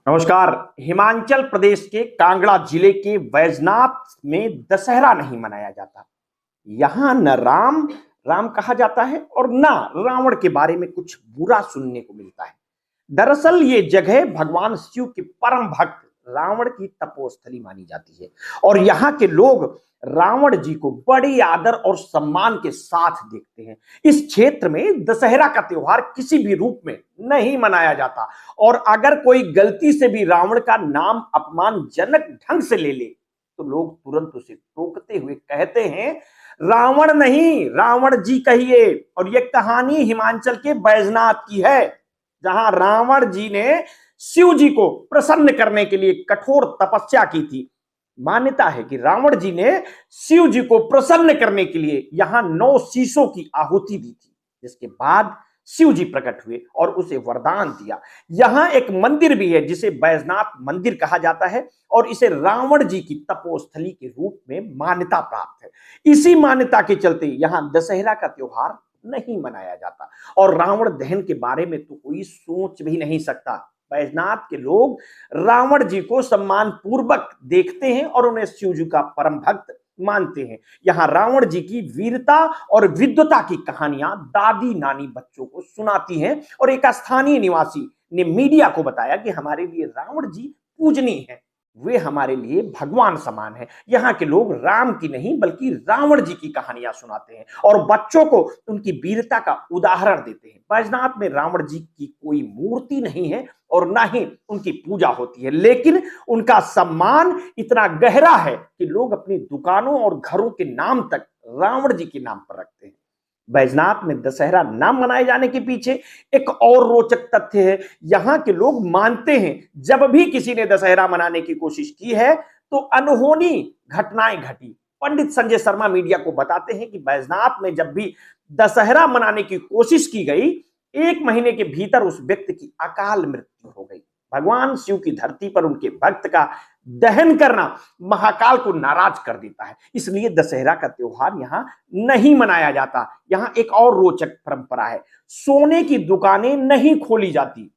नमस्कार। हिमाचल प्रदेश के कांगड़ा जिले के बैजनाथ में दशहरा नहीं मनाया जाता। यहां न राम राम कहा जाता है और न रावण के बारे में कुछ बुरा सुनने को मिलता है। दरअसल ये जगह भगवान शिव के परम भक्त रावण की तपोस्थली मानी जाती है और यहाँ के लोग रावण जी को बड़ी आदर और सम्मान के साथ देखते हैं। इस क्षेत्र में दशहरा का त्योहार किसी भी रूप में नहीं मनाया जाता और अगर कोई गलती से भी रावण का नाम अपमानजनक ढंग से ले ले तो लोग तुरंत उसे टोकते हुए कहते हैं, रावण नहीं रावण जी कहिए। और यह कहानी हिमाचल के बैजनाथ की है, जहां रावण जी ने शिव जी को प्रसन्न करने के लिए कठोर तपस्या की थी। मान्यता है कि रावण जी ने शिव जी को प्रसन्न करने के लिए यहां 9 शीशों की आहुति दी थी, जिसके बाद शिव जी प्रकट हुए और उसे वरदान दिया। यहां एक मंदिर भी है जिसे बैजनाथ मंदिर कहा जाता है और इसे रावण जी की तपोस्थली के रूप में मान्यता प्राप्त है। इसी मान्यता के चलते यहां दशहरा का त्योहार नहीं मनाया जाता और रावण दहन के बारे में तो कोई सोच भी नहीं सकता। बैजनाथ के लोग रावण जी को सम्मान पूर्वक देखते हैं और उन्हें शिव जी का परम भक्त मानते हैं। यहाँ रावण जी की वीरता और विद्वता की कहानियां दादी नानी बच्चों को सुनाती हैं और एक स्थानीय निवासी ने मीडिया को बताया कि हमारे लिए रावण जी पूजनीय है, वे हमारे लिए भगवान समान है। यहाँ के लोग राम की नहीं बल्कि रावण जी की कहानियां सुनाते हैं और बच्चों को उनकी वीरता का उदाहरण देते हैं। बैजनाथ में रावण जी की कोई मूर्ति नहीं है और ना ही उनकी पूजा होती है, लेकिन उनका सम्मान इतना गहरा है कि लोग अपनी दुकानों और घरों के नाम तक रावण जी के नाम पर रखते हैं। बैजनाथ में दशहरा न मनाए जाने के पीछे एक और रोचक तथ्य है। यहाँ के लोग मानते हैं जब भी किसी ने दशहरा मनाने की कोशिश की है तो अनहोनी घटनाएं घटी। पंडित संजय शर्मा मीडिया को बताते हैं कि बैजनाथ में जब भी दशहरा मनाने की कोशिश की गई, 1 महीने के भीतर उस व्यक्ति की अकाल मृत्यु हो गई। भगवान शिव की धरती पर उनके भक्त का दहन करना महाकाल को नाराज कर देता है, इसलिए दशहरा का त्योहार यहां नहीं मनाया जाता। यहां एक और रोचक परंपरा है, सोने की दुकानें नहीं खोली जाती।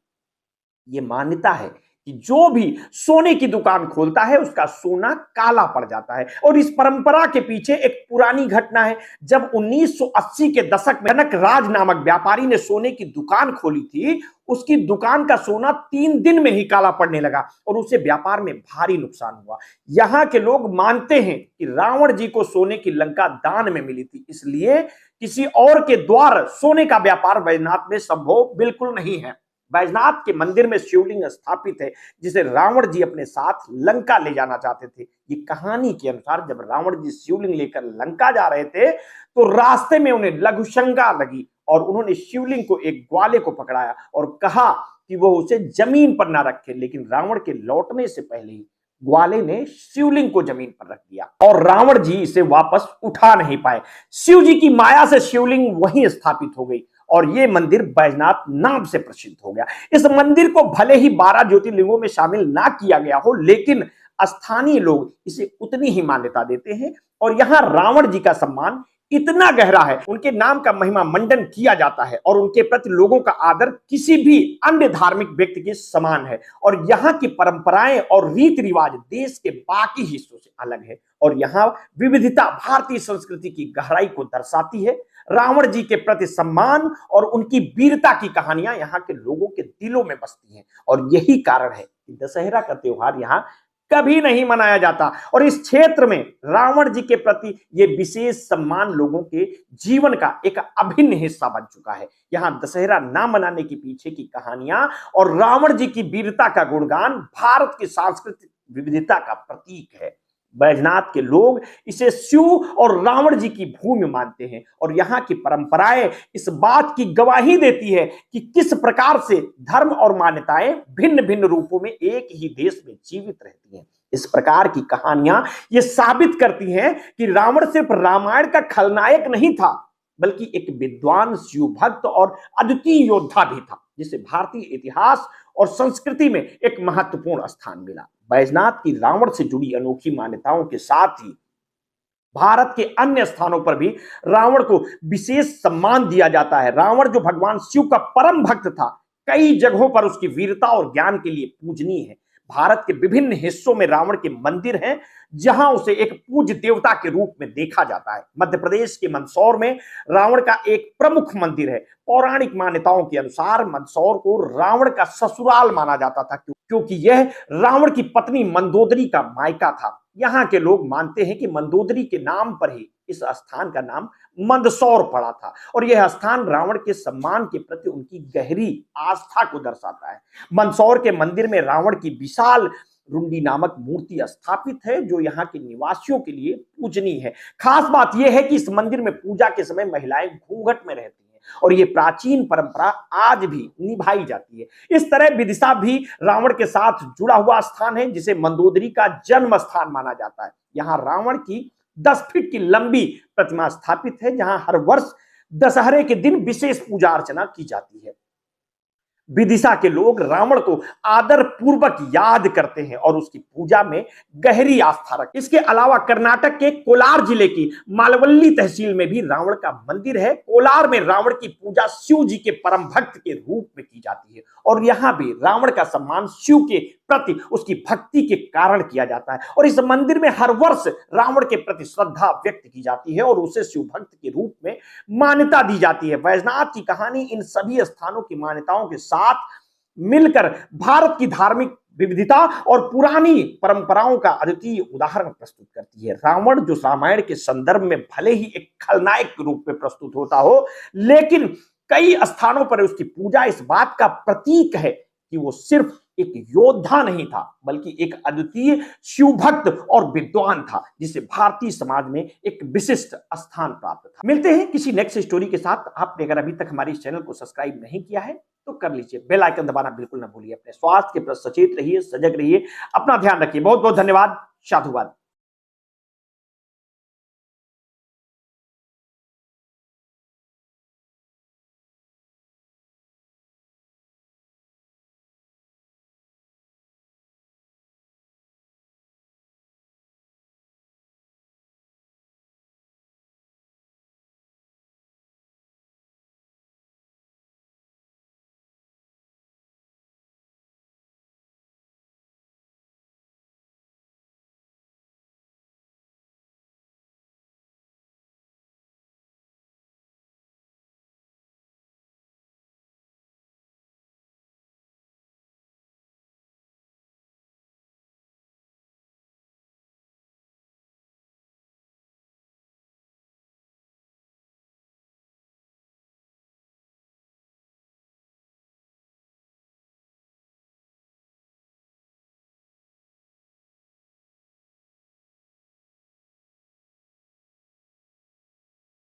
ये मान्यता है कि जो भी सोने की दुकान खोलता है उसका सोना काला पड़ जाता है और इस परंपरा के पीछे एक पुरानी घटना है। जब 1980 के दशक में जनक राज नामक व्यापारी ने सोने की दुकान खोली थी, उसकी दुकान का सोना 3 दिन में ही काला पड़ने लगा और उसे व्यापार में भारी नुकसान हुआ। यहाँ के लोग मानते हैं कि रावण जी को सोने की लंका दान में मिली थी, इसलिए किसी और के द्वार सोने का व्यापार बैजनाथ में संभव बिल्कुल नहीं है। बैजनाथ के मंदिर में शिवलिंग स्थापित है जिसे रावण जी अपने साथ लंका ले जाना चाहते थे। ये कहानी के अनुसार जब रावण जी शिवलिंग लेकर लंका जा रहे थे तो रास्ते में उन्हें लघुशंका लगी और उन्होंने शिवलिंग को एक ग्वाले को पकड़ाया और कहा कि वो उसे जमीन पर ना रखे, लेकिन रावण के लौटने से पहले ही ग्वाले ने शिवलिंग को जमीन पर रख दिया और रावण जी इसे वापस उठा नहीं पाए। शिव जी की माया से शिवलिंग वहीं स्थापित हो गई और ये मंदिर बैजनाथ नाम से प्रसिद्ध हो गया। इस मंदिर को भले ही 12 ज्योतिर्लिंगों में शामिल ना किया गया हो, लेकिन स्थानीय लोग इसे उतनी ही मान्यता देते हैं और यहाँ रावण जी का सम्मान इतना गहरा है, उनके नाम का महिमा मंडन किया जाता है और उनके प्रति लोगों का आदर किसी भी अन्य धार्मिक व्यक्ति के समान है। और यहाँ की परंपराएं और रीति रिवाज देश के बाकी हिस्सों से अलग है और यहाँ विविधता भारतीय संस्कृति की गहराई को दर्शाती है। रावण जी के प्रति सम्मान और उनकी वीरता की कहानियां यहाँ के लोगों के दिलों में बसती हैं और यही कारण है कि दशहरा का त्योहार यहाँ कभी नहीं मनाया जाता और इस क्षेत्र में रावण जी के प्रति ये विशेष सम्मान लोगों के जीवन का एक अभिन्न हिस्सा बन चुका है। यहाँ दशहरा ना मनाने के पीछे की कहानियां और रावण जी की वीरता का गुणगान भारत की सांस्कृतिक विविधता का प्रतीक है। बैजनाथ के लोग इसे शिव और रावण जी की भूमि मानते हैं और यहाँ की परंपराएं इस बात की गवाही देती है कि किस प्रकार से धर्म और मान्यताएं भिन्न भिन्न रूपों में एक ही देश में जीवित रहती हैं। इस प्रकार की कहानियां ये साबित करती हैं कि रावण सिर्फ रामायण का खलनायक नहीं था, बल्कि एक विद्वान शिव भक्त और अद्वितीय योद्धा भी था, जिसे भारतीय इतिहास और संस्कृति में एक महत्वपूर्ण स्थान मिला। बैजनाथ की रावण से जुड़ी अनोखी मान्यताओं के साथ ही भारत के अन्य स्थानों पर भी रावण को विशेष सम्मान दिया जाता है। रावण जो भगवान शिव का परम भक्त था, कई जगहों पर उसकी वीरता और ज्ञान के लिए पूजनीय है। भारत के विभिन्न हिस्सों में रावण के मंदिर हैं जहां उसे एक पूज्य देवता के रूप में देखा जाता है। मध्य प्रदेश के मंदसौर में रावण का एक प्रमुख मंदिर है। पौराणिक मान्यताओं के अनुसार मंदसौर को रावण का ससुराल माना जाता था, क्योंकि यह रावण की पत्नी मंदोदरी का मायका था। यहाँ के लोग मानते हैं कि मंदोदरी के नाम पर ही इस स्थान का नाम मंदसौर पड़ा था और यह स्थान रावण के सम्मान के प्रति उनकी गहरी आस्था को दर्शाता है। मंदसौर के मंदिर में रावण की विशाल रुंडी नामक मूर्ति स्थापित है जो यहाँ के निवासियों के लिए पूजनीय है। खास बात यह है कि इस मंदिर में पूजा के समय महिलाएं घूंघट में रहती हैं और ये प्राचीन परंपरा आज भी निभाई जाती है। इस तरह विदिशा भी रावण के साथ जुड़ा हुआ स्थान है जिसे मंदोदरी का जन्म स्थान माना जाता है। यहाँ रावण की 10 फीट की लंबी प्रतिमा स्थापित है जहां हर वर्ष दशहरे के दिन विशेष पूजा अर्चना की जाती है। विदिशा के लोग रावण को आदर पूर्वक याद करते हैं और उसकी पूजा में गहरी आस्था रखते हैं। इसके अलावा कर्नाटक के कोलार जिले की मालवल्ली तहसील में भी रावण का मंदिर है। कोलार में रावण की पूजा शिव जी के परम भक्त के रूप में की जाती है और यहां भी रावण का सम्मान शिव के प्रति उसकी भक्ति के कारण किया जाता है और इस मंदिर में हर वर्ष रावण के प्रति श्रद्धा व्यक्त की जाती है और उसे शिव भक्त के रूप में मान्यता दी जाती है। वैजनाथ की कहानी इन सभी स्थानों की मान्यताओं के साथ मिलकर भारत की धार्मिक विविधता और पुरानी परंपराओं का अद्वितीय उदाहरण प्रस्तुत करती है। रावण जो रामायण के संदर्भ में भले ही एक खलनायक के रूप में प्रस्तुत होता हो, लेकिन कई स्थानों पर उसकी पूजा इस बात का प्रतीक है कि वो सिर्फ एक योद्धा नहीं था बल्कि एक अद्वितीय शिव भक्त और विद्वान था जिसे भारतीय समाज में एक विशिष्ट स्थान प्राप्त था। मिलते हैं किसी नेक्स्ट स्टोरी के साथ। आपने अगर अभी तक हमारे इस चैनल को सब्सक्राइब नहीं किया है तो कर लीजिए, बेल आइकन दबाना बिल्कुल ना भूलिए। अपने स्वास्थ्य के प्रति सचेत रहिए, सजग रहिए, अपना ध्यान रखिए। बहुत बहुत धन्यवाद। साधुवाद।